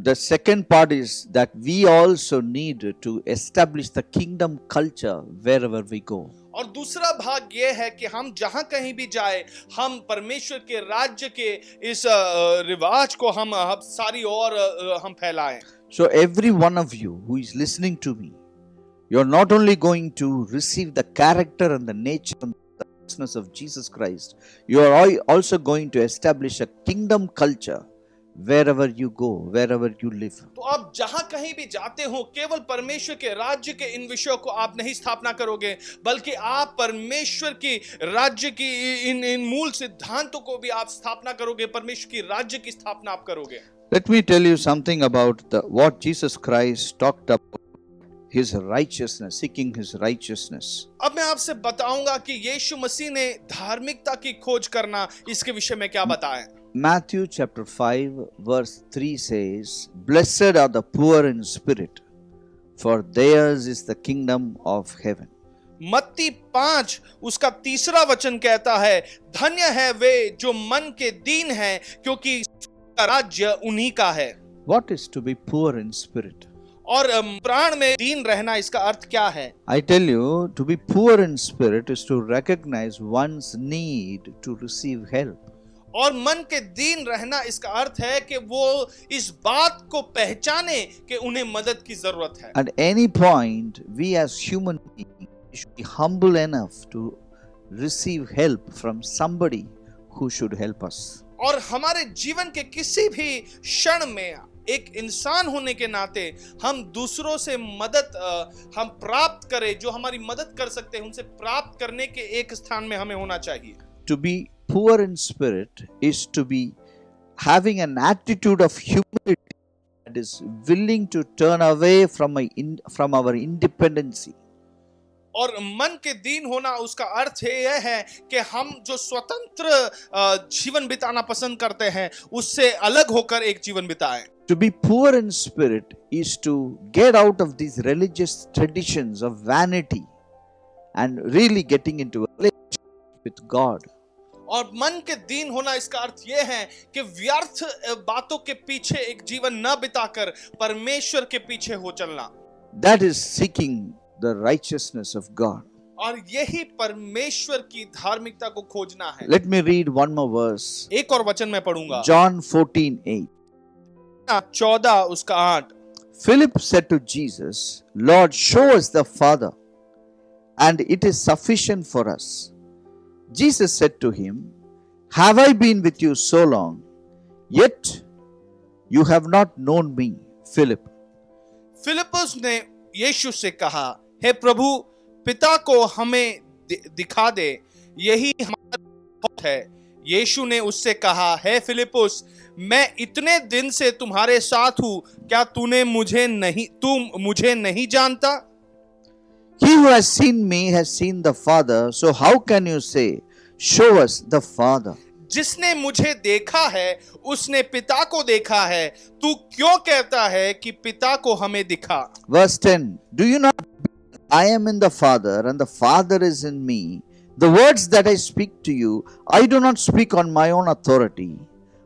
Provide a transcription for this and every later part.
the second part is that we also need to establish the kingdom culture wherever we go. और दूसरा भाग ये है कि हम जहां कहीं भी जाए, हम परमेश्वर के राज्य के इस रिवाज को हम सारी और हम फैलाएं. So every one of you who is listening to me, you're not only going to receive the character and the nature and the righteousness of Jesus Christ, you are also going to establish a kingdom culture wherever you go, wherever you live. तो आप जहां कहीं भी जाते हो, केवल परमेश्वर के राज्य के इन विषयों को आप नहीं स्थापना करोगे, बल्कि आप परमेश्वर की राज्य की इन मूल सिद्धांतों को भी आप स्थापना करोगे, परमेश्वर की राज्य की स्थापना आप करोगे. Let me tell you something about what Jesus Christ talked about, his righteousness, seeking his righteousness. अब मैं आपसे बताऊंगा कि यीशु मसीह ने धार्मिकता की खोज करना, इसके विषय में क्या बताएं. Matthew chapter 5 verse 3 says, "Blessed are the poor in spirit, for theirs is the kingdom of heaven." मत्ती 5 उसका तीसरा वचन कहता है, धन्य है वे जो मन के दीन हैं, क्योंकि राज्य उन्हीं का है. What is to be poor in spirit? और प्राण में दीन रहना, इसका अर्थ क्या है? I tell you, to be poor in spirit is to recognize one's need to receive help. और मन के दीन रहना, इसका अर्थ है कि वो इस बात को पहचाने कि उन्हें मदद की जरूरत है. At any point, we as human beings should be humble enough to receive help from somebody who should help us. और हमारे जीवन के किसी भी क्षण में एक इंसान होने के नाते हम दूसरों से मदद हम प्राप्त करें, जो हमारी मदद कर सकते हैं, उनसे प्राप्त करने के एक स्थान में हमें होना चाहिए. To be poor in spirit is to be having an attitude of humility that is willing to turn away from our independency. और मन के दीन होना, उसका अर्थ यह है कि हम जो स्वतंत्र जीवन बिताना पसंद करते हैं, उससे अलग होकर एक जीवन बिताएं. To be poor in spirit is to get out of these religious traditions of vanity and really getting into a relationship with God. और मन के दीन होना, इसका अर्थ यह है कि व्यर्थ बातों के पीछे एक जीवन न बिताकर परमेश्वर के पीछे हो चलना. That is seeking the righteousness of God. और यही परमेश्वर की धार्मिकता को खोजना है. Let me read one more verse. एक और वचन मैं पढ़ूंगा. John 14:8. 14 उसका 8. Philip said to Jesus, "Lord, show us the Father, and it is sufficient for us." Jesus said to him, "Have I been with you so long, yet you have not known me, Philip?" फिलिप्पुस ने यीशु से कहा, हे प्रभु, पिता को हमें दिखा दे, यही हमारा बहुत है. यीशु ने उससे कहा, हे फिलिप्पुस, मैं इतने दिन से तुम्हारे साथ हूं, क्या तू मुझे नहीं जानता? He who has seen me has seen the Father, so how can you say, show us the Father? जिसने मुझे देखा है, उसने पिता को देखा है. तू क्यों कहता है कि पिता को हमें दिखा? Verse 10. Do you not believe I am in the Father, and the Father is in me? The words that I speak to you, I do not speak on my own authority,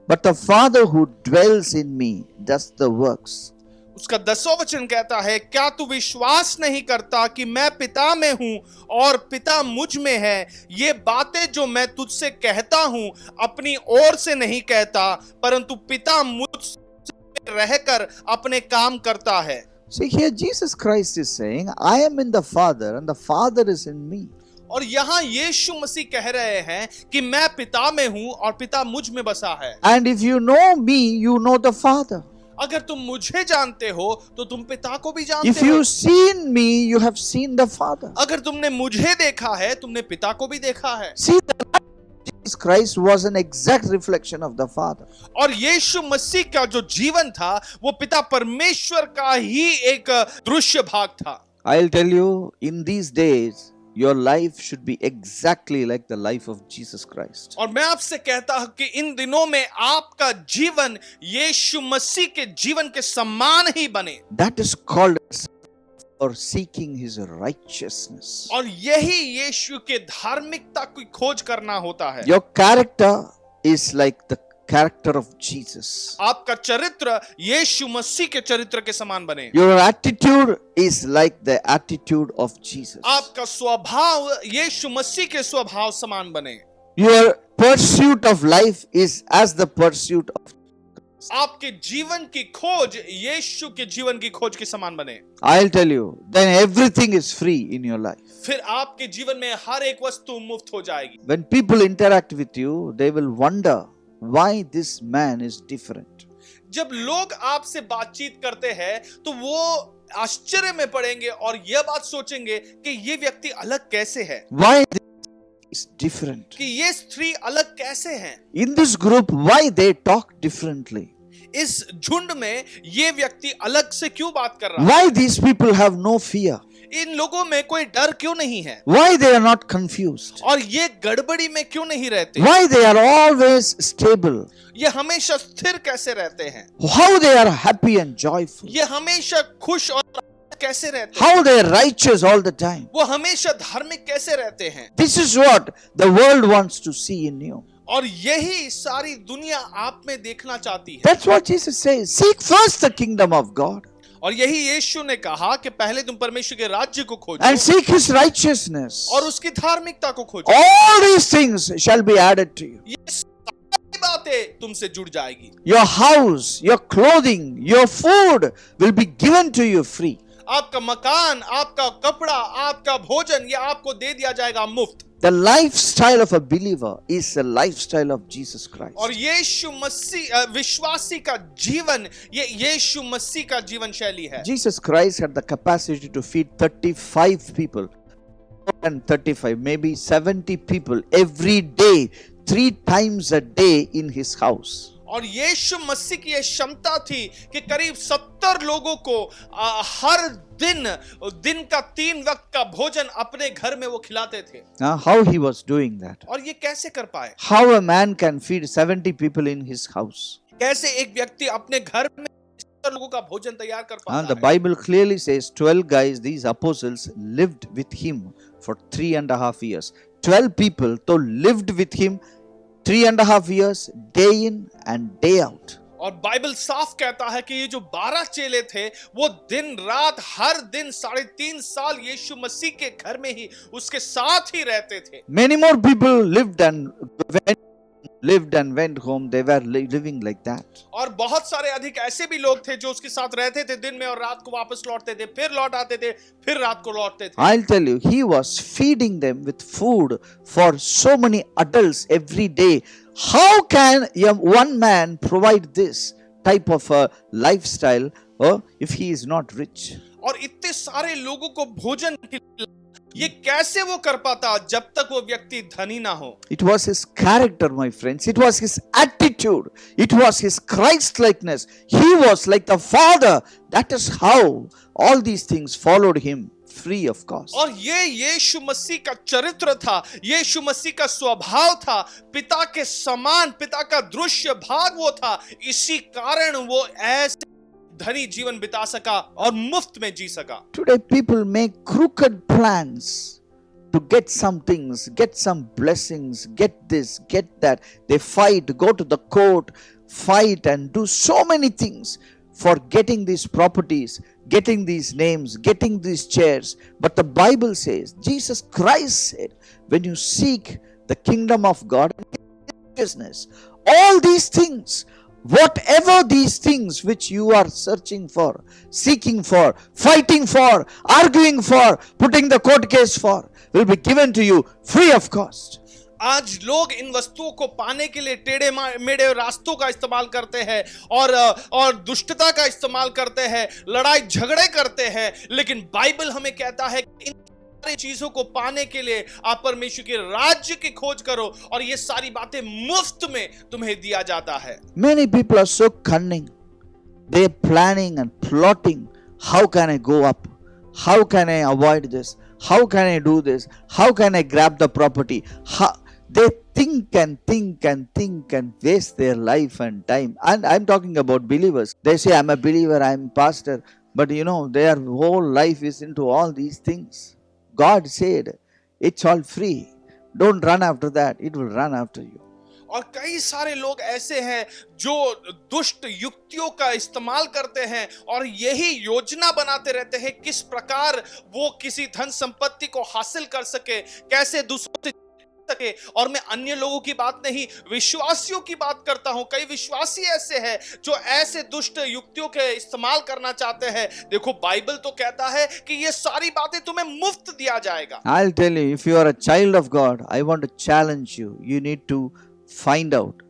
but the Father who dwells in me does the works. उसका 10वां वचन कहता है, क्या तू विश्वास नहीं करता कि मैं पिता में हूं और पिता मुझ में है? ये बातें जो मैं तुझसे कहता हूं, अपनी ओर से नहीं कहता, परंतु पिता मुझसे रहकर अपने काम करता है. See, here Jesus Christ is saying, I am in the Father and the Father is in me. और यहाँ यीशु मसीह कह रहे हैं कि मैं पिता में हूं और पिता मुझ में बसा है. And if you know me, you know the Father. अगर तुम मुझे जानते हो तो तुम पिता को भी जानते If हो. you've seen me, you have seen the Father. अगर तुमने मुझे देखा है, तुमने पिता को भी देखा है. See, Jesus Christ was an exact reflection of the Father. और यीशु मसीह का जो जीवन था, वो पिता परमेश्वर का ही एक दृश्य भाग था. I'll tell you, in these days, your life should be exactly like the life of Jesus Christ. और मैं आपसे कहता हूं कि इन दिनों में आपका जीवन यीशु मसीह के जीवन के समान ही बने. That is called for seeking his righteousness. और यही यीशु के धार्मिकता की खोज करना होता है. Your character is like the character of Jesus. आपका चरित्र यीशु मसीह के चरित्र के समान बने। Your attitude is like the attitude of Jesus. आपका स्वभाव यीशु मसीह के स्वभाव समान बने। Your pursuit of life is as the pursuit of. आपके जीवन की खोज यीशु के जीवन की खोज के समान बने। I'll tell you, then everything is free in your life. फिर आपके जीवन में हर एक वस्तु मुफ्त हो जाएगी। When people interact with you, they will wonder why this man is different. जब लोग आपसे बातचीत करते हैं तो वो आश्चर्य में पड़ेंगे और यह बात सोचेंगे कि ये व्यक्ति अलग कैसे है, Why this is different? कि ये स्त्री अलग कैसे हैं। In this group, why they talk differently? इस झुंड में ये व्यक्ति अलग से क्यों बात कर रहा है? Why these people have no fear? इन लोगों में कोई डर क्यों नहीं है? Why they are not confused? और ये गड़बड़ी में क्यों नहीं रहते? Why they are always stable? ये हमेशा स्थिर कैसे रहते हैं? How they are happy and joyful? ये हमेशा खुश और कैसे रहते हैं? How they are righteous all the time? वो हमेशा धार्मिक कैसे रहते हैं? This is what the world wants to see in you. और यही सारी दुनिया आप में देखना चाहती है। That's what Jesus says. Seek first the kingdom of God और यही यीशु ने कहा कि पहले तुम परमेश्वर के राज्य को खोजो and seek His righteousness. और उसकी धार्मिकता को खोजो। All these things shall be added to you. ये सारी बातें तुमसे जुड़ जाएगी। Your house, your clothing, your food will be given to you free. आपका मकान, आपका कपड़ा, आपका भोजन ये आपको दे दिया जाएगा मुफ्त। The lifestyle of a believer is the lifestyle of Jesus Christ. और यीशु मसीह विश्वासी का जीवन ये यीशु मसीह का जीवन शैली है। Jesus Christ had the capacity to feed 35 people and 35, maybe 70 people every day, 3 times a day in his house. और यीशु मसीह की यह क्षमता थी कि करीब 70 लोगों को हर दिन का 3 वक्त का भोजन अपने घर में वो खिलाते थे। Now, how he was doing that? और ये कैसे कर पाए? How a man can feed 70 people in his house? कैसे एक व्यक्ति अपने घर में 70 लोगों का भोजन तैयार कर पाता The है? Bible clearly says 12 guys, these apostles, lived with him for 3.5 years. 12 people तो lived with him 3.5 years, day in and day out. और बाइबल साफ कहता है कि ये जो 12 चेले थे वो दिन रात हर दिन 3.5 साल यीशु मसीह के घर में ही उसके साथ ही रहते थे। Many more people lived and went home. They were living like that. और बहुत सारे अधिक ऐसे भी लोग थे जो उसके साथ रहते थे, दिन में और रात को वापस लौटते थे, फिर लौट आते थे, फिर रात को लौटते थे। I'll tell you, he was feeding them with food for so many adults every day. How can one man provide this type of a lifestyle if he is not rich? और इतने सारे लोगों को भोजन ये कैसे वो कर पाता जब तक वो व्यक्ति धनी ना हो? It was his character, my friends. It was his attitude. It was his Christ-likeness. He was like the Father. That is how all these things followed him free of cost. और ये यीशु मसीह का चरित्र था, यीशु मसीह का स्वभाव था, पिता के समान, पिता का दृश्य भाग वो था। इसी कारण वो ऐसे धनी जीवन बिता सका और मुफ्त में जी सका। Today people make crooked plans to get some things, get some blessings, get this, get that. They fight, go to the court, fight and do so many things for getting these properties, getting these names, getting these chairs. But the Bible says, Jesus Christ said, when you seek the kingdom of God and righteousness, all these things, whatever these things which you are searching for, seeking for, fighting for, arguing for, putting the court case for, will be given to you free of cost. आज लोग इन वस्तुओं को पाने के लिए टेढ़े मेढ़े रास्तों का इस्तेमाल करते हैं और दुष्टता का इस्तेमाल करते हैं, लड़ाई झगड़े करते हैं, लेकिन बाइबल हमें कहता है कि इन सारी चीजों को पाने के लिए आप परमेश्वर के राज्य की खोज करो और ये सारी बातें मुफ्त में तुम्हें दिया जाता है। Many people are so cunning. They are planning and plotting. How can I go up? How can I avoid this? How can I do this? How can I grab the property? They think and think and think and waste their life and time. And I'm talking about believers. They say, I'm a believer, I'm a pastor. But their whole life is into all these things. God said, it's all free. Don't run after that. It will run after you. और कई सारे लोग ऐसे हैं जो दुष्ट युक्तियों का इस्तेमाल करते हैं और यही योजना बनाते रहते हैं किस प्रकार वो किसी धन संपत्ति को हासिल कर सके, कैसे दूसरों से सके। और मैं अन्य लोगों की बात नहीं, विश्वासियों की बात करता हूं। कई विश्वासी ऐसे हैं जो ऐसे दुष्ट युक्तियों के इस्तेमाल करना चाहते हैं। देखो बाइबल तो कहता है कि ये सारी बातें तुम्हें मुफ्त दिया जाएगा। I'll tell you, if you are a child of God, I want to challenge you. You need to find out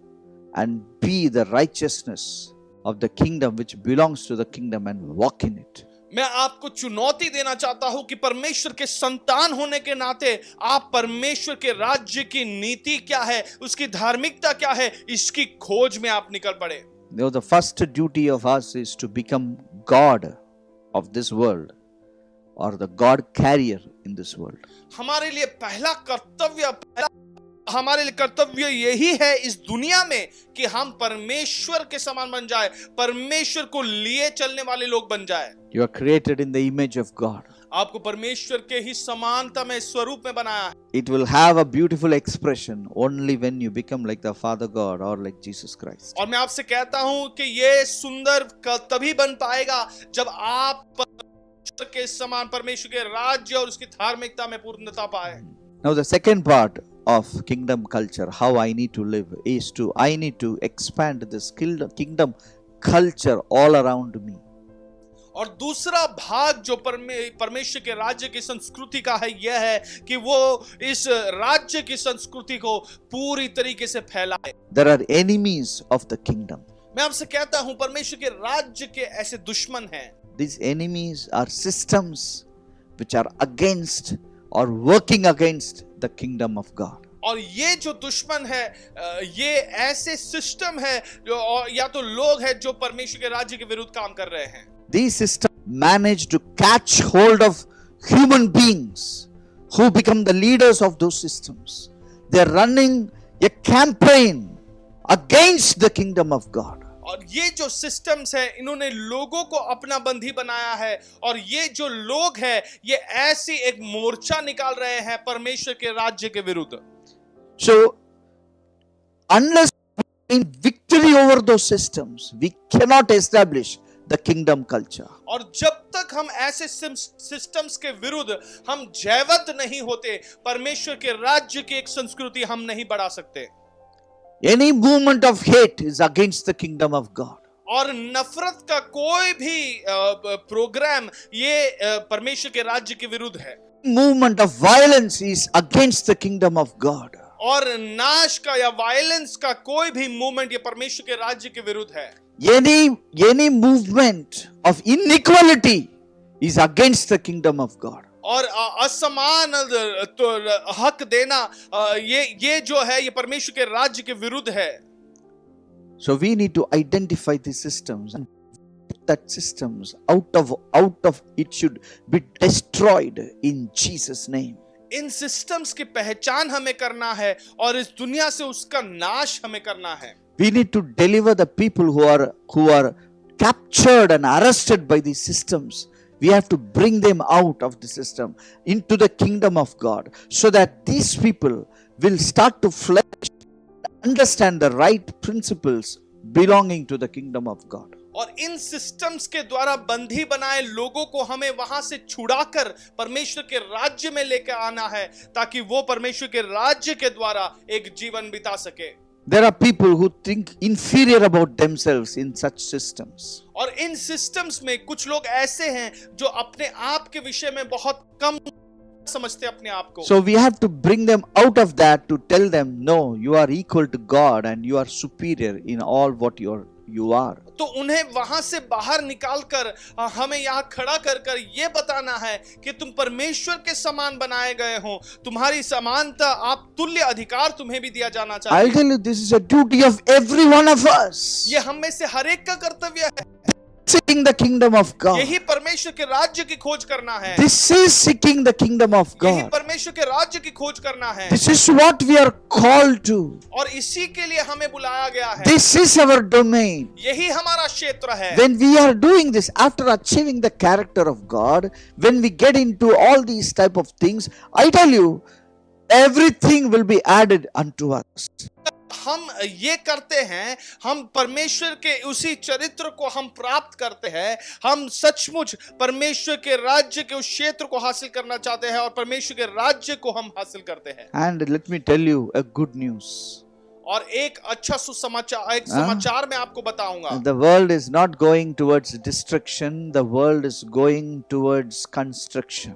and be the righteousness of the kingdom which belongs to the kingdom and walk in it. मैं आपको चुनौती देना चाहता हूं कि परमेश्वर के संतान होने के नाते आप परमेश्वर के राज्य की नीति क्या है, उसकी धार्मिकता क्या है, इसकी खोज में आप निकल पड़े। Now, the first duty of us is to become God of this world or the God carrier in this world. हमारे लिए हमारे लिए कर्तव्य यही है इस दुनिया में कि हम परमेश्वर के समान बन जाए, परमेश्वर को लिए चलने वाले लोग बन जाए। You are created in the image of God. आपको परमेश्वर के ही समानता में, स्वरूप में बनाया है। It will have a beautiful expression only when you become like the Father God or like Jesus Christ. और मैं आपसे कहता हूं कि ये सुंदर तभी बन पाएगा जब आप परमेश्वर के समान, परमेश्वर के राज्य और उसकी धार्मिकता में पूर्णता पाए। Now the second part of kingdom culture, how I need to live, is I need to expand this kingdom culture all around me. और दूसरा भाग जो परमेश्वर के राज्य की संस्कृति का है, यह है कि वो इस राज्य की संस्कृति को पूरी तरीके से फैलाए। There are enemies of the kingdom. मैं आपसे कहता हूं परमेश्वर के राज्य के ऐसे दुश्मन हैं। These enemies are systems which are against or working against the kingdom of God. और ये जो दुश्मन है, ये ऐसे सिस्टम है या तो लोग हैं जो परमेश्वर के राज्य के विरुद्ध काम कर रहे हैं। These systems manage to catch hold of human beings who become the leaders of those systems. They are running a campaign against the kingdom of God. और ये जो सिस्टम्स है, इन्होंने लोगों को अपना बंधी बनाया है और ये जो लोग हैं, ये ऐसी एक मोर्चा निकाल रहे हैं परमेश्वर के राज्य के विरुद्ध। So, unless we gain victory over those systems, we cannot establish the kingdom culture. और जब तक हम ऐसे सिस्टम्स के विरुद्ध हम जयवंत नहीं होते, परमेश्वर के राज्य की एक संस्कृति हम नहीं बढ़ा सकते। Any movement of hate is against the kingdom of God. और नफरत का कोई भी प्रोग्राम ये परमेश्वर के राज्य के विरुद्ध है। Movement of violence is against the kingdom of God. और नाश का या वायलेंस का कोई भी मूवमेंट ये परमेश्वर के राज्य के विरुद्ध है। Any movement of inequality is against the kingdom of God. और असमान तो हक देना, ये जो है ये परमेश्वर के राज्य के विरुद्ध है। So we need to identify these systems and that systems out of it should be destroyed in Jesus name. In systems की पहचान हमें करना है और इस दुनिया से उसका नाश हमें करना है। We need to deliver the people who are captured and arrested by these systems. We have to bring them out of the system into the kingdom of God, so that these people will start to flesh, understand the right principles belonging to the kingdom of God. और इन systems के द्वारा बंधी बनाए लोगों को हमें वहां से छुड़ाकर परमेश्वर के राज्य में लेकर आना है, ताकि वो परमेश्वर के राज्य के द्वारा एक जीवन बिता सके। There are people who think inferior about themselves in such systems. और इन सिस्टम्स में कुछ लोग ऐसे हैं जो अपने आप के विषय में बहुत कम समझते अपने आप को। So we have to bring them out of that to tell them, no, you are equal to God and you are superior in all what you are. तो उन्हें वहां से बाहर निकालकर हमें यहाँ खड़ा कर ये बताना है कि तुम परमेश्वर के समान बनाए गए हो, तुम्हारी समानता, आप तुल्य अधिकार तुम्हें भी दिया जाना चाहिए। I'll tell you, this is a duty of every one of us. ये हम में से हर एक का कर्तव्य है। Seeking the kingdom of God. यही परमेश्वर के राज्य की खोज करना है। This is seeking the kingdom of यही God. परमेश्वर के राज्य की खोज करना है। This is what we are called to. और इसी के लिए हमें बुलाया गया है। This is our domain. यही हमारा क्षेत्र है। When we are doing this, after achieving the character of God, when we get into all these type of things, I tell you, everything will be added unto us. हम ये करते हैं, हम परमेश्वर के उसी चरित्र को हम प्राप्त करते हैं, हम सचमुच परमेश्वर के राज्य के उस क्षेत्र को हासिल करना चाहते हैं और परमेश्वर के राज्य को हम हासिल करते हैं। And let me tell you a good news. और एक अच्छा सुसमाचार, एक समाचार मैं आपको बताऊंगा। The world is not going towards destruction, the world is going towards construction.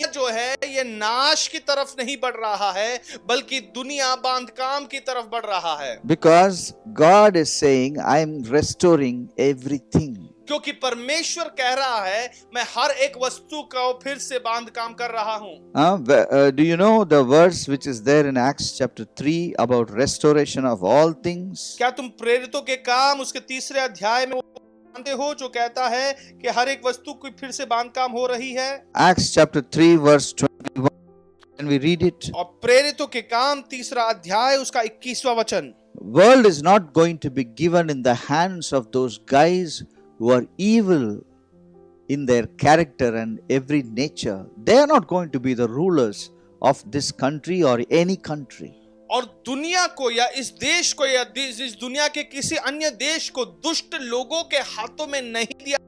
ये जो है ये नाश की तरफ नहीं बढ़ रहा है, बल्कि दुनिया बांधकाम की तरफ बढ़ रहा है। Because God is saying, I am restoring everything. क्योंकि परमेश्वर कह रहा है, मैं हर एक वस्तु को फिर से बांधकाम कर रहा हूं। Do you know the verse which is there in Acts chapter 3 about restoration of all things? क्या तुम प्रेरितों के काम उसके 3 अध्याय में जानते हो जो कहता है कि हर एक वस्तु की फिर से बांधकाम हो रही है? Acts chapter 3 verse 21. Can we read it? और प्रेरितों के काम 3 अध्याय उसका 21वां वचन। World is not going to be given in the hands of those guys who are evil in their character and every nature. They are not going to be the rulers of this country or any country. और दुनिया को या इस देश को या इस दुनिया के किसी अन्य देश को दुष्ट लोगों के हाथों में नहीं दिया।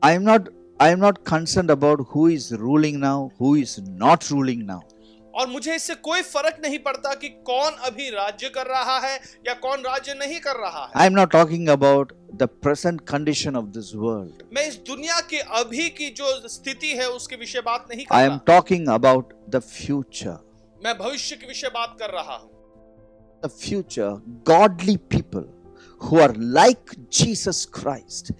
I am not concerned about who is ruling now, who is not ruling now. और मुझे इससे कोई फर्क नहीं पड़ता कि कौन अभी राज्य कर रहा है या कौन राज्य नहीं कर रहा है। I am not talking about the present condition of this world. मैं इस दुनिया के अभी की जो स्थिति है उसके विषय बात नहीं कर I रहा। am talking about the future. मैं भविष्य के विषय बात कर रहा हूँ। The future, godly people who are like Jesus Christ,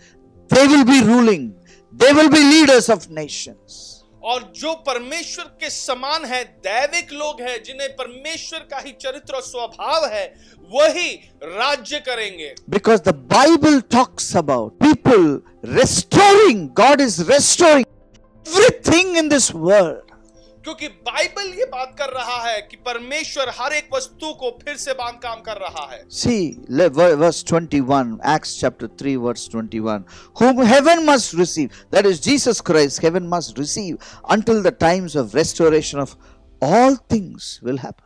they will be ruling, they will be leaders of nations. और जो परमेश्वर के समान है, दैविक लोग हैं, जिन्हें परमेश्वर का ही चरित्र और स्वभाव है, वही राज्य करेंगे। Because the Bible talks about people restoring, God is restoring everything in this world. क्योंकि बाइबल ये बात कर रहा है कि परमेश्वर हर एक वस्तु को फिर से बांधकाम कर रहा है। See, verse 21, Acts chapter 3 verse 21. Whom heaven must receive, that is Jesus Christ, heaven must receive until the times of restoration of all things will happen.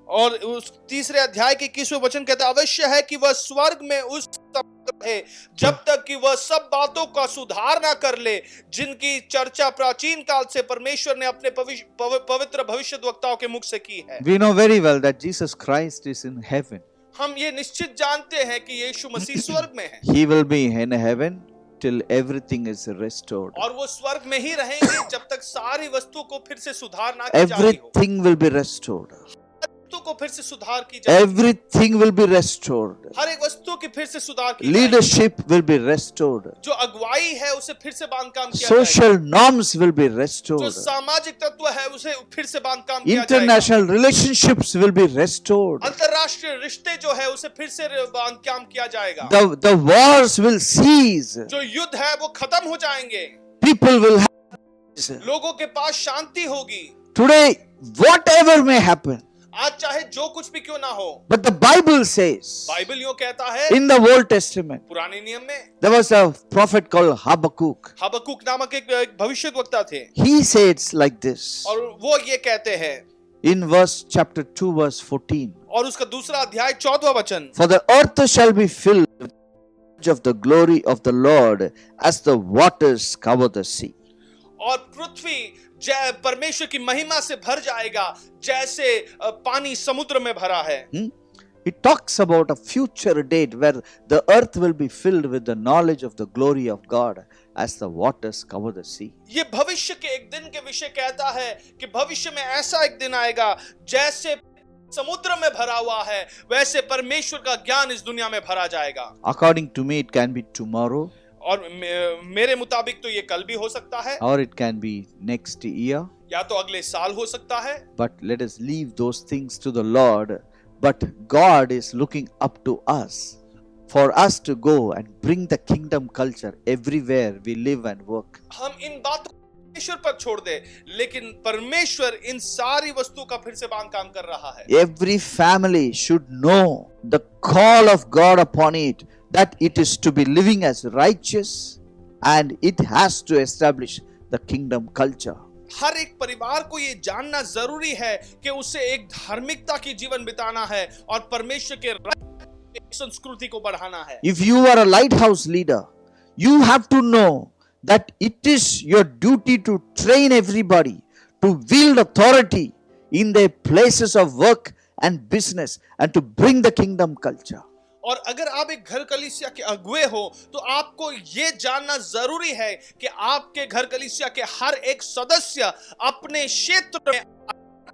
और उस 3 अध्याय के 21वें वचन कहता है, अवश्य है कि वह स्वर्ग में उस समय है जब तक कि वह सब बातों का सुधार ना कर ले जिनकी चर्चा प्राचीन काल से परमेश्वर ने अपने पवित्र भविष्यद्वक्ताओं के मुख से की है। We know very well that Jesus Christ is in heaven. हम ये निश्चित जानते हैं कि यीशु मसीह स्वर्ग में है। He will be in heaven till everything is restored. और वो स्वर्ग में ही रहेंगे जब तक सारी वस्तु को फिर से सुधार ना की जाती हो। Everything will be restored. वस्तु को फिर से सुधार की जाएगी। Everything will be restored. हर एक वस्तु की फिर से सुधार की Leadership will be restored. जो अगुवाई है उसे फिर से बांधकाम किया Social norms will be जो restored. सामाजिक तत्व है उसे फिर से बांधकाम किया International relationships will be restored. अंतरराष्ट्रीय रिश्ते जो है उसे फिर से बांधकाम किया जाएगा। The wars will cease. जो युद्ध है वो खत्म हो जाएंगे। People will have peace. लोगों के पास शांति होगी। Today, whatever may happen, आज चाहे जो कुछ भी क्यों ना हो, but the Bible says, Bible यूं कहता है, in the Old Testament, पुराने नियम में there was a prophet called Habakkuk. हबक्कुक नामक एक भविष्यद्वक्ता थे He says like this और वो ये कहते हैं in verse chapter 2 verse 14. और उसका 2 अध्याय 14वां वचन, For the earth shall be filled with of the glory of the Lord as the waters cover the sea. और पृथ्वी परमेश्वर की महिमा से भर जाएगा जैसे पानी समुद्र में भरा है। It talks about a future date where the earth will be filled with the knowledge of the glory of God as the waters cover the sea. ये भविष्य के एक दिन के विषय कहता है कि भविष्य में ऐसा एक दिन आएगा जैसे समुद्र में भरा हुआ है वैसे परमेश्वर का ज्ञान इस दुनिया में भरा जाएगा। According to me, it can be tomorrow. और मेरे मुताबिक तो ये कल भी हो सकता है, or it can be next year. या तो अगले साल हो सकता है। But let us leave those things to the Lord. But God is looking up to us for us to go and bring the kingdom culture everywhere we live and work. हम इन बातों को परमेश्वर पर छोड़ दे, लेकिन परमेश्वर इन सारी वस्तुओं का फिर से बांधकाम कर रहा है। Every family should know the call of God upon it, that it is to be living as righteous and it has to establish the kingdom culture. हर एक परिवार को ये जानना जरूरी है कि उसे एक धार्मिकता की जीवन बिताना है और परमेश्वर के राज्य की संस्कृति को बढ़ाना है। If you are a lighthouse leader, you have to know that it is your duty to train everybody to wield authority in their places of work and business and to bring the kingdom culture. और अगर आप एक घर कलीसिया के अगुए हो तो आपको ये जानना जरूरी है कि आपके घर कलीसिया के हर एक सदस्य अपने क्षेत्र में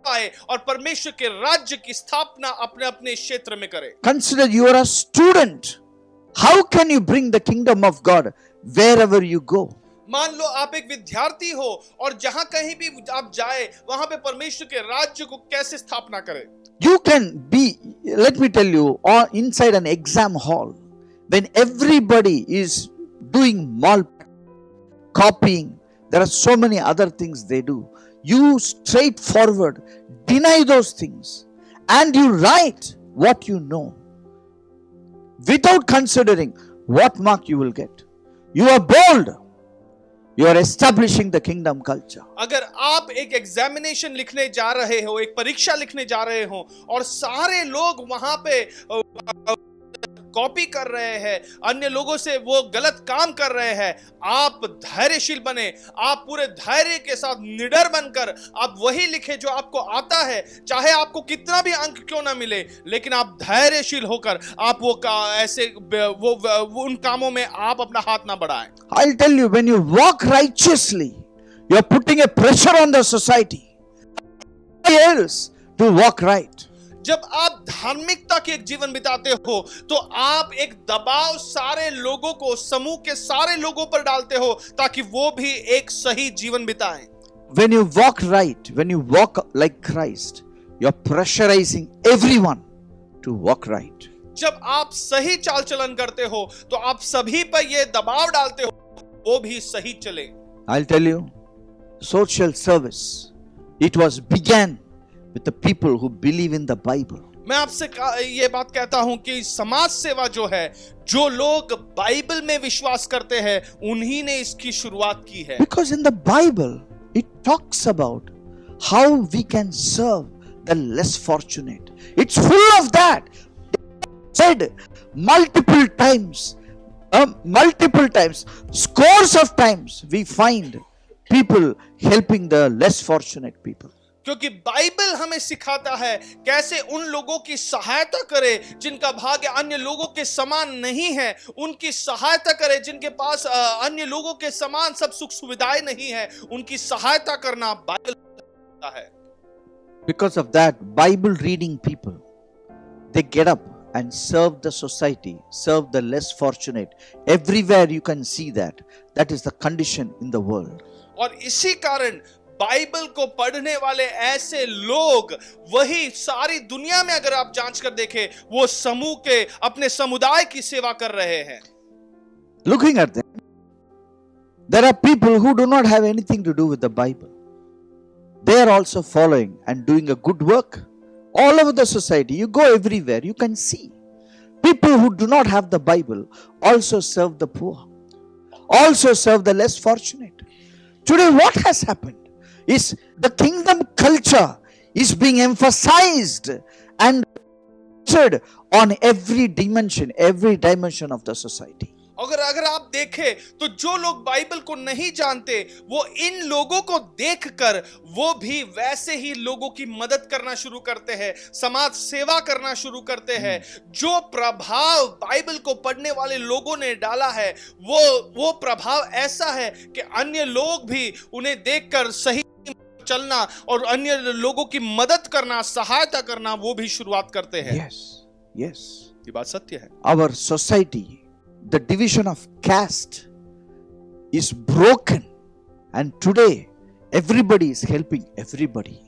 आए और परमेश्वर के राज्य की स्थापना अपने अपने क्षेत्र में करे। Consider you are a student. How can you bring the kingdom of God wherever you go? मान लो आप एक विद्यार्थी हो और जहां कहीं भी आप जाए वहां पे परमेश्वर के राज्य को कैसे स्थापना करें? You can be, let me tell you, or inside an exam hall, when everybody is doing copying, there are so many other things they do. You straightforward deny those things and you write what you know without considering what mark you will get. You are bold. You are establishing the kingdom culture. अगर आप एक examination लिखने जा रहे हो, एक परीक्षा लिखने जा रहे हो और सारे लोग वहां पे कॉपी कर रहे हैं, अन्य लोगों से वो गलत काम कर रहे हैं, आप धैर्यशील बने, आप पूरे धैर्य के साथ निडर बनकर आप वही लिखे जो आपको आता है, चाहे आपको कितना भी अंक क्यों ना मिले, लेकिन आप धैर्यशील होकर आप वो उन कामों में आप अपना हाथ ना बढ़ाएं। I'll tell you, when you walk righteously, you are putting a pressure on the society else to walk right. जब आप धार्मिकता के एक जीवन बिताते हो तो आप एक दबाव सारे लोगों को, समूह के सारे लोगों पर डालते हो ताकि वो भी एक सही जीवन बिताएं। When you walk right, when you walk like Christ, you are pressurizing everyone to walk right. जब आप सही चाल चलन करते हो तो आप सभी पर ये दबाव डालते हो वो भी सही चले। I'll tell you, social service, it was began with the people who believe in the Bible. मैं आपसे ये बात कहता हूं कि समाज सेवा जो है, जो लोग बाइबल में विश्वास करते हैं, उन्हीं ने इसकी शुरुआत की है। Because in the Bible, it talks about how we can serve the less fortunate. It's full of that. Said multiple times, scores of times, we find people helping the less fortunate people. क्योंकि Bible हमें सिखाता है कैसे उन लोगों की सहायता करे जिनका भाग्य अन्य लोगों के समान नहीं है, उनकी सहायता करे जिनके पास अन्य लोगों के समान सब सुख सुविधाएं नहीं है, उनकी सहायता करना बाइबल सिखाता है। Because of that, Bible reading people, they get up and serve the society, serve the less fortunate. Everywhere you can see that. That is the condition in the world. और इसी कारण बाइबल को पढ़ने वाले ऐसे लोग वही सारी दुनिया में अगर आप जांच कर देखें, वो समूह के अपने समुदाय की सेवा कर रहे हैं। Looking at them, there are people who do not have anything to do with the Bible. They are also following and doing a good work all over the society. You go everywhere, you can see people who do not have the Bible also serve the poor, also serve the less fortunate. Today, what has happened is the kingdom culture is being emphasized and on every dimension of the society. अगर आप देखें तो जो लोग Bible को नहीं जानते वो इन लोगों को देखकर वो भी वैसे ही लोगों की मदद करना शुरू करते हैं, समाज सेवा करना शुरू करते हैं। जो प्रभाव बाइबल को पढ़ने वाले लोगों ने डाला है वो प्रभाव ऐसा है कि अन्य लोग भी उन्हें देखकर सही चलना और अन्य लोगों की मदद करना, सहायता करना वो भी शुरुआत करते हैं। Yes. ये बात सत्य है। Our society, the division of caste is broken and today everybody is helping everybody.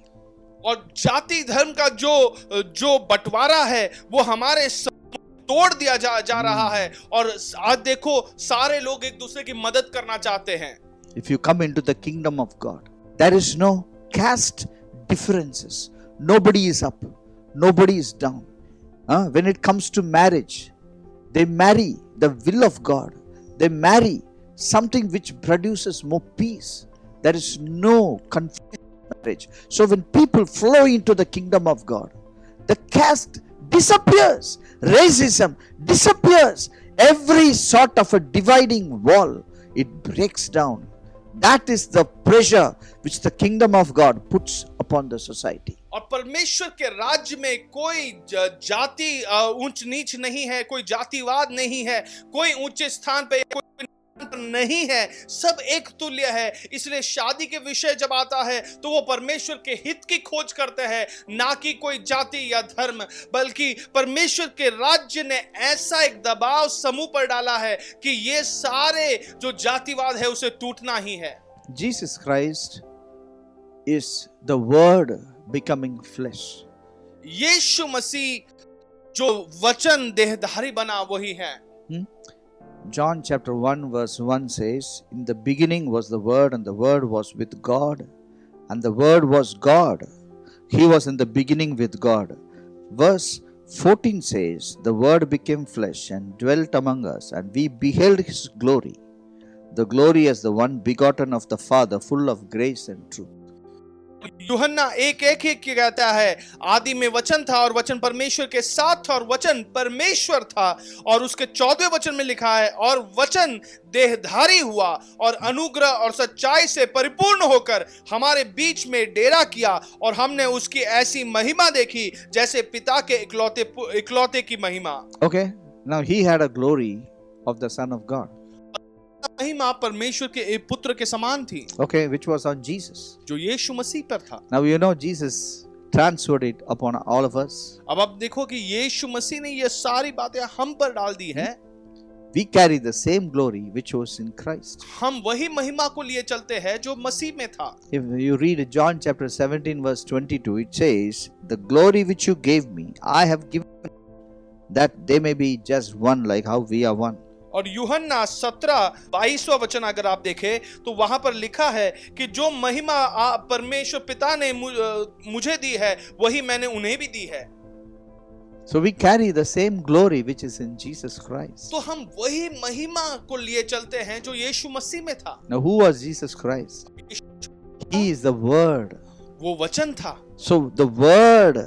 और जाति धर्म का जो बंटवारा है वो हमारे तोड़ दिया जा रहा है और आज देखो सारे लोग एक दूसरे की मदद करना चाहते हैं। If you come into the kingdom of God, there is no caste differences. Nobody is up, nobody is down. When it comes to marriage, they marry the will of God. They marry something which produces more peace There is no confession of marriage. So when people flow into the kingdom of God, the caste disappears, racism disappears, every sort of a dividing wall, it breaks down. That is the pressure which the kingdom of God puts upon the society. और परमेश्वर के राज्य में कोई जाति ऊंच नीच नहीं है, कोई जातिवाद नहीं है, कोई ऊंचे स्थान पे कोई नहीं है, सब एक तुल्य है। इसलिए शादी के विषय जब आता है तो वो परमेश्वर के हित की खोज करते हैं, ना कि कोई जाति या धर्म, बल्कि परमेश्वर के राज्य ने ऐसा एक दबाव समूह पर डाला है कि ये सारे जो जातिवाद है उसे टूटना ही है। Jesus Christ is the word becoming flesh. यीशु मसीह जो वचन देहधारी बना वही है। John chapter 1 verse 1 says, in the beginning was the word, and the word was with God, and the word was God. He was in the beginning with God. Verse 14 says, the word became flesh and dwelt among us, and we beheld his glory, the glory as the one begotten of the Father, full of grace and truth. यूहन्ना 1:1 कहता है, आदि में वचन था और वचन परमेश्वर के साथ था और वचन परमेश्वर था। और उसके 14वें वचन में लिखा है, और वचन देहधारी हुआ और अनुग्रह और सच्चाई से परिपूर्ण होकर हमारे बीच में डेरा किया, और हमने उसकी ऐसी महिमा देखी जैसे पिता के इकलौते की महिमा। Okay, now he had a glory of the Son of God. महिमा परमेश्वर के पुत्र के समान थी। Okay, which was on Jesus. जो यीशु मसीह पर था। Now you know Jesus transferred it upon all of us. अब आप देखो कि यीशु मसीह ने ये सारी बातें हम पर डाल दी है। We carry the same glory which was in Christ. हम वही महिमा को लिए चलते हैं जो मसीह में था। If you read John chapter 17 verse 22, it says, the glory which you gave me, I have given, that they may be just one like how we are one. और यूहन्ना 17:22वां वचन अगर आप देखें तो वहां पर लिखा है कि जो महिमा परमेश्वर पिता ने मुझे दी है वही मैंने उन्हें भी दी है। So we carry the same glory which is in Jesus Christ. तो हम वही महिमा को लिए चलते हैं जो यीशु मसीह में था। Now who was Jesus Christ? He is the word. वो वचन था। So the word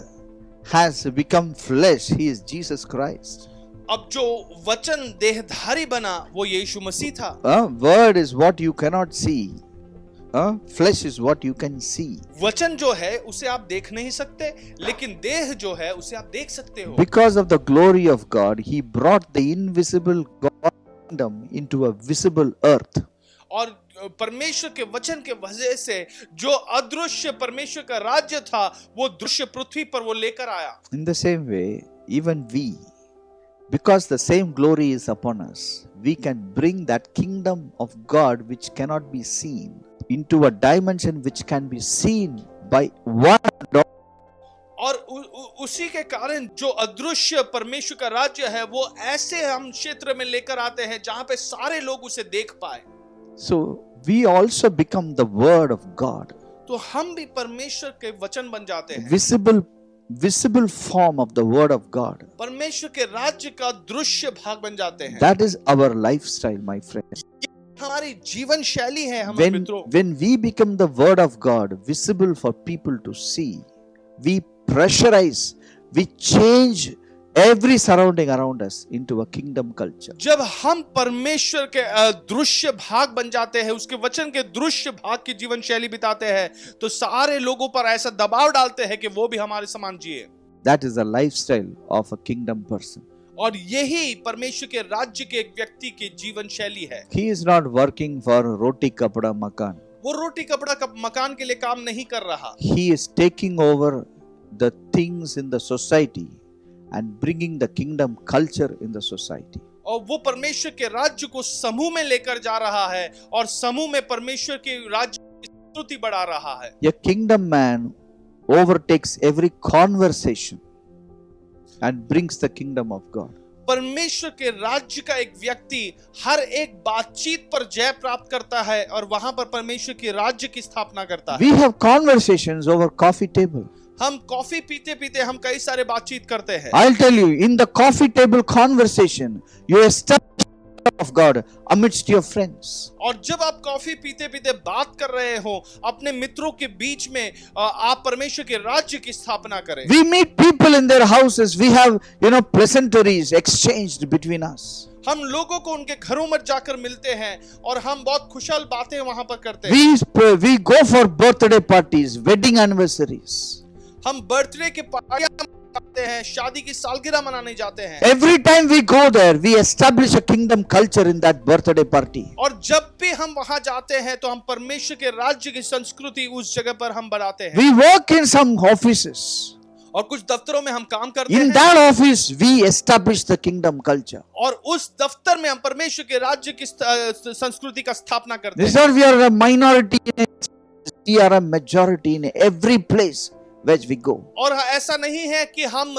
has become flesh. He is Jesus Christ. अब जो वचन देहधारी बना वो यीशु मसीह था। Word is what you cannot see. Flesh is what you can see. वचन जो है उसे आप देख नहीं सकते, लेकिन देह जो है उसे आप देख सकते हो। Because of the glory of God, He brought the invisible God kingdom into a visible earth. और परमेश्वर के वचन के वजह से जो अदृश्य परमेश्वर का राज्य था वो दृश्य पृथ्वी पर वो लेकर आया। In the same way, even we, because the same glory is upon us, we can bring that kingdom of God which cannot be seen into a dimension which can be seen by one. और उसी के कारण जो अदृश्य परमेश्वर का राज्य है वो ऐसे हम क्षेत्र में लेकर आते हैं जहां पे सारे लोग उसे देख पाए। So we also become the word of God. तो हम भी परमेश्वर के वचन बन जाते हैं। Visible form of the word of God. परमेश्वर के राज्य का दृश्य भाग बन जाते हैं। That is our lifestyle, my friend. हमारी जीवन शैली है हमारे मित्रों। When we become the word of God, visible for people to see, we pressurize, we change every surrounding around us into a kingdom culture. जब हम परमेश्वर के दृश्य भाग बन जाते हैं, उसके वचन के दृश्य भाग की जीवन शैली बिताते हैं, तो सारे लोगों पर ऐसा दबाव डालते हैं कि वो भी हमारे समान जिए। That is the lifestyle of a kingdom person. और यही परमेश्वर के राज्य के एक व्यक्ति की जीवन शैली है। He is not working for roti kapda makan. वो रोटी कपड़ा मकान के लिए काम नहीं कर रहा। He is taking over the things in the society and bringing the kingdom culture in the society. और वो परमेश्वर के राज्य को समूह में लेकर जा रहा है और समूह में परमेश्वर के राज्य की स्तुति बढ़ा रहा है। A kingdom man overtakes every conversation and brings the kingdom of God. परमेश्वर के राज्य का एक व्यक्ति हर एक बातचीत पर जय प्राप्त करता है और वहां पर परमेश्वर के राज्य की स्थापना करता है। We have conversations over coffee table. हम कॉफी पीते पीते हम कई सारे बातचीत करते हैं। I'll tell you, in the coffee table conversation, you establish of God amidst your friends. और जब आप कॉफी पीते पीते बात कर रहे हो अपने मित्रों के बीच में, आप परमेश्वर के राज्य की स्थापना करें। We meet people in their houses. We have, pleasantries exchanged between us. हम लोगों को उनके घरों में जाकर मिलते हैं और हम बहुत खुशहाल बातें वहां पर करते हैं। We go for birthday parties, wedding anniversaries. हम बर्थडे के पार्टियां मनाते हैं, शादी की सालगिरह मनाने जाते हैं। Every time we go there, we establish a kingdom culture in that birthday party. और जब भी हम वहां जाते हैं तो हम परमेश्वर के राज्य की संस्कृति उस जगह पर हम बनाते हैं। We work in some offices. और कुछ दफ्तरों में हम काम करते In हैं that office, we establish the kingdom culture. और उस दफ्तर में हम परमेश्वर के राज्य की संस्कृति का स्थापना करते This हैं। is we are a minority, we are a majority in every place where we go. और ऐसा नहीं है कि हम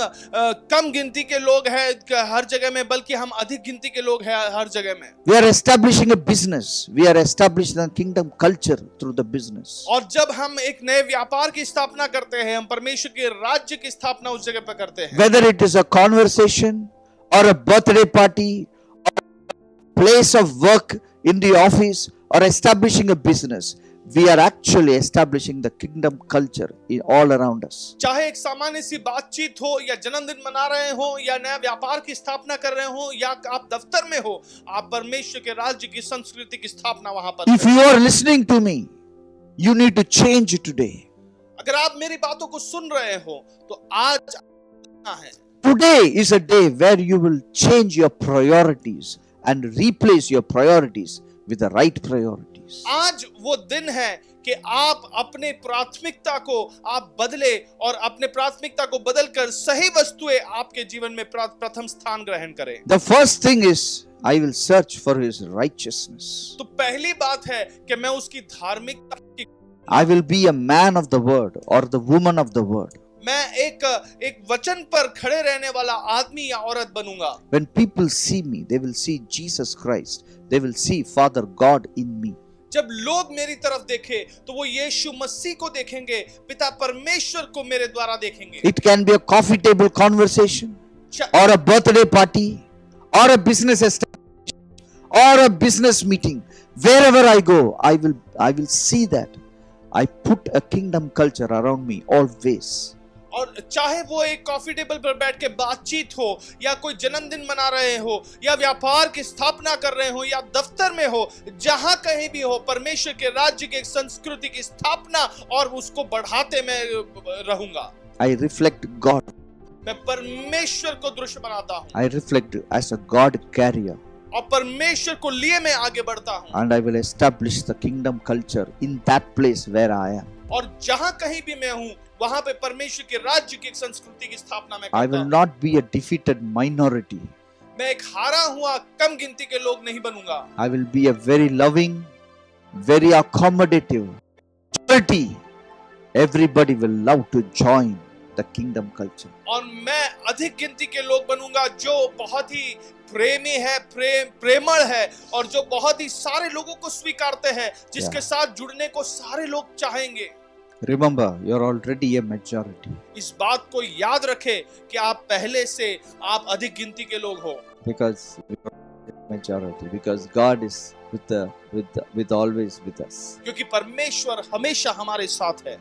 कम गिनती के लोग हैं हर जगह में, बल्कि हम अधिक गिनती के लोग हैं हर जगह में। We are establishing a business. We are establishing the kingdom culture through the business. और जब हम एक नए व्यापार की स्थापना करते हैं, हम परमेश्वर के राज्य की स्थापना उस जगह पर करते हैं। Whether it is a conversation or a birthday party or a place of work in the office or establishing a business, we are actually establishing the kingdom culture in all around us. चाहे एक सामान्य सी बातचीत हो या जन्मदिन मना रहे हो या नया व्यापार की स्थापना कर रहे हो या आप दफ्तर में हो, आप परमेश्वर के राज्य की संस्कृति की स्थापना वहां पर If you are listening to me, you need to change today. अगर आप मेरी बातों को सुन रहे हो तो आज है। Today is a day where you will change your priorities and replace your priorities with the right priorities. आज वो दिन है कि आप अपने प्राथमिकता को आप बदले और अपने प्राथमिकता को बदलकर सही वस्तुएं आपके जीवन में प्रथम स्थान ग्रहण करें। The first thing is, I will search for his righteousness. तो पहली बात है कि मैं उसकी धार्मिकता की, I will be a man of the word or the woman of the word. मैं एक वचन पर खड़े रहने वाला आदमी या औरत बनूंगा। When people see me, they will see Jesus Christ. They will see Father God in me. जब लोग मेरी तरफ देखे तो वो यीशु मसीह को देखेंगे, पिता परमेश्वर को मेरे द्वारा देखेंगे। It can be a coffee table conversation or a birthday party or a business establishment or a business meeting. Wherever I go, I will see that I put a kingdom culture around me always. और चाहे वो एक coffee table पर बैठ के बातचीत हो या कोई जन्मदिन मना रहे हो या व्यापार की स्थापना कर रहे हो या दफ्तर में हो, जहां कहीं भी हो, परमेश्वर के राज्य की संस्कृति की स्थापना और उसको बढ़ाते मैं रहूंगा। I reflect God. मैं परमेश्वर को दृश्य बनाता हूँ। I reflect as a God carrier. और परमेश्वर को लिए मैं आगे बढ़ता हूँ। And I will establish the kingdom culture in that place where I am. और जहां कहीं भी मैं हूँ वहां पे परमेश्वर के राज्य की संस्कृति की स्थापना मैं I करता will हूँ। not be a defeated minority. मैं एक हारा हुआ कम गिनती के लोग नहीं बनूंगा। I will be a very loving, very accommodative majority. Everybody will love to join the kingdom culture. और मैं अधिक गिनती के लोग बनूंगा जो बहुत ही प्रेमी है, प्रेमळ है और जो बहुत ही सारे लोगों को स्वीकारते हैं, जिसके साथ जुड़ने को सारे लोग चाहेंगे। Remember, you're already a majority. इस बात को याद रखें कि आप पहले से आप अधिक गिनती के लोग हो। Because you're a majority. Because God is with always with us. क्योंकि परमेश्वर हमेशा हमारे साथ है।